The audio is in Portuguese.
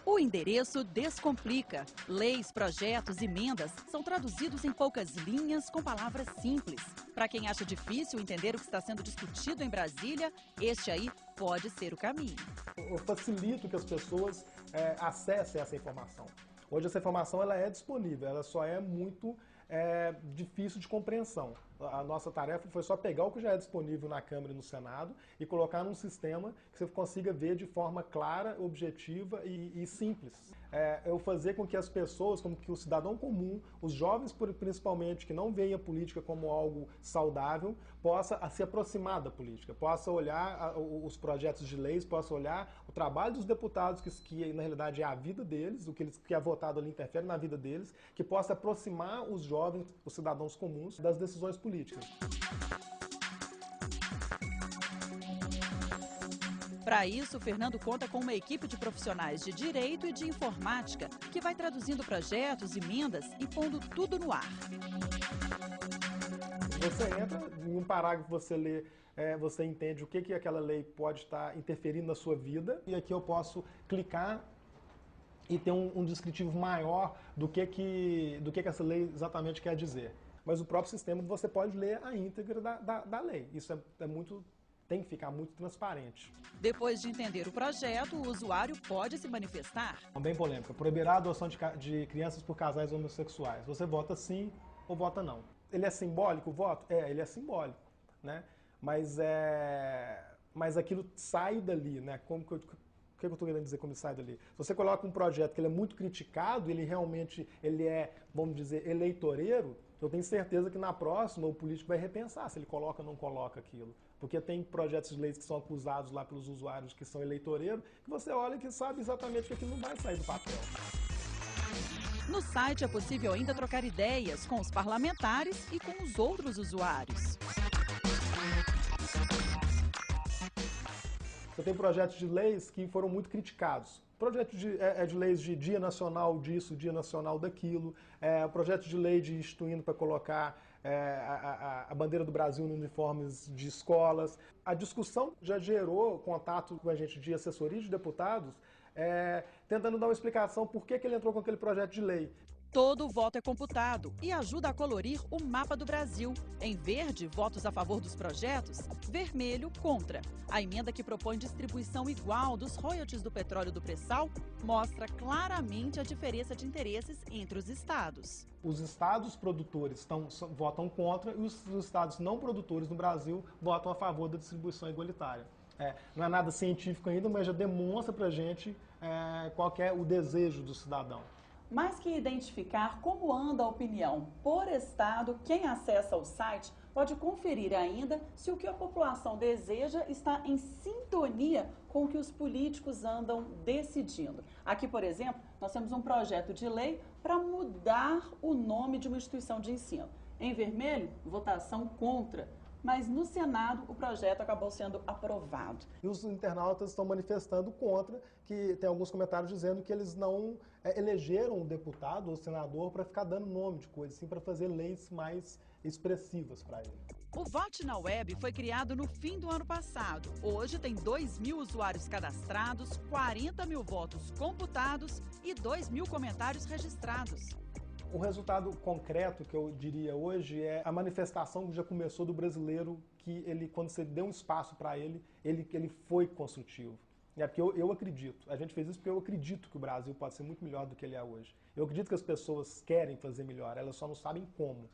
O endereço descomplica. Leis, projetos e emendas são traduzidos em poucas linhas com palavras simples. Para quem acha difícil entender o que está sendo discutido em Brasília, este aí pode ser o caminho. Eu facilito que as pessoas acessem essa informação. Hoje essa informação ela é disponível, ela só é muito difícil de compreensão. A nossa tarefa foi só pegar o que já é disponível na Câmara e no Senado e colocar num sistema que você consiga ver de forma clara, objetiva e simples. Eu fazer com que as pessoas, como que o cidadão comum, os jovens principalmente, que não veem a política como algo saudável, possa se aproximar da política, possa olhar os projetos de leis, possa olhar o trabalho dos deputados, que na realidade é a vida deles, o que é votado ali interfere na vida deles, que possa aproximar os jovens, os cidadãos comuns, das decisões políticas. Para isso, o Fernando conta com uma equipe de profissionais de direito e de informática que vai traduzindo projetos, emendas e pondo tudo no ar. Você entra, em um parágrafo você lê, você entende o que aquela lei pode estar interferindo na sua vida, e aqui eu posso clicar e ter um descritivo maior do que essa lei exatamente quer dizer. Mas o próprio sistema você pode ler a íntegra da lei. Isso tem que ficar muito transparente. Depois de entender o projeto, o usuário pode se manifestar. Bem polêmica. Proibirá a adoção de crianças por casais homossexuais. Você vota sim ou vota não. Ele é simbólico o voto? Ele é simbólico, né? Mas aquilo sai dali, né? O que eu estou querendo dizer como ele sai dali? Se você coloca um projeto que ele é muito criticado, ele realmente vamos dizer, eleitoreiro, eu tenho certeza que na próxima o político vai repensar se ele coloca ou não coloca aquilo. Porque tem projetos de leis que são acusados lá pelos usuários que são eleitoreiros, que você olha e que sabe exatamente que aquilo não vai sair do papel. No site é possível ainda trocar ideias com os parlamentares e com os outros usuários. Você tem projetos de leis que foram muito criticados. Projeto de leis de dia nacional disso, dia nacional daquilo. Projeto de lei de instituindo para colocar a bandeira do Brasil nos uniformes de escolas. A discussão já gerou contato com a gente de assessoria de deputados, tentando dar uma explicação por que ele entrou com aquele projeto de lei. Todo voto é computado e ajuda a colorir o mapa do Brasil. Em verde, votos a favor dos projetos, vermelho, contra. A emenda que propõe distribuição igual dos royalties do petróleo do pré-sal mostra claramente a diferença de interesses entre os estados. Os estados produtores votam contra e os estados não produtores no Brasil votam a favor da distribuição igualitária. Não é nada científico ainda, mas já demonstra pra gente qual que é o desejo do cidadão. Mais que identificar como anda a opinião por estado, quem acessa o site pode conferir ainda se o que a população deseja está em sintonia com o que os políticos andam decidindo. Aqui, por exemplo, nós temos um projeto de lei para mudar o nome de uma instituição de ensino. Em vermelho, votação contra. Mas no Senado o projeto acabou sendo aprovado. E os internautas estão manifestando contra, que tem alguns comentários dizendo que eles não elegeram um deputado ou senador para ficar dando nome de coisa, sim para fazer leis mais expressivas para ele. O Vote na Web foi criado no fim do ano passado. Hoje tem 2.000 usuários cadastrados, 40 mil votos computados e 2.000 comentários registrados. O resultado concreto que eu diria hoje é a manifestação que já começou do brasileiro, que quando você deu um espaço para ele foi construtivo. Porque eu acredito, a gente fez isso porque eu acredito que o Brasil pode ser muito melhor do que ele é hoje. Eu acredito que as pessoas querem fazer melhor, elas só não sabem como.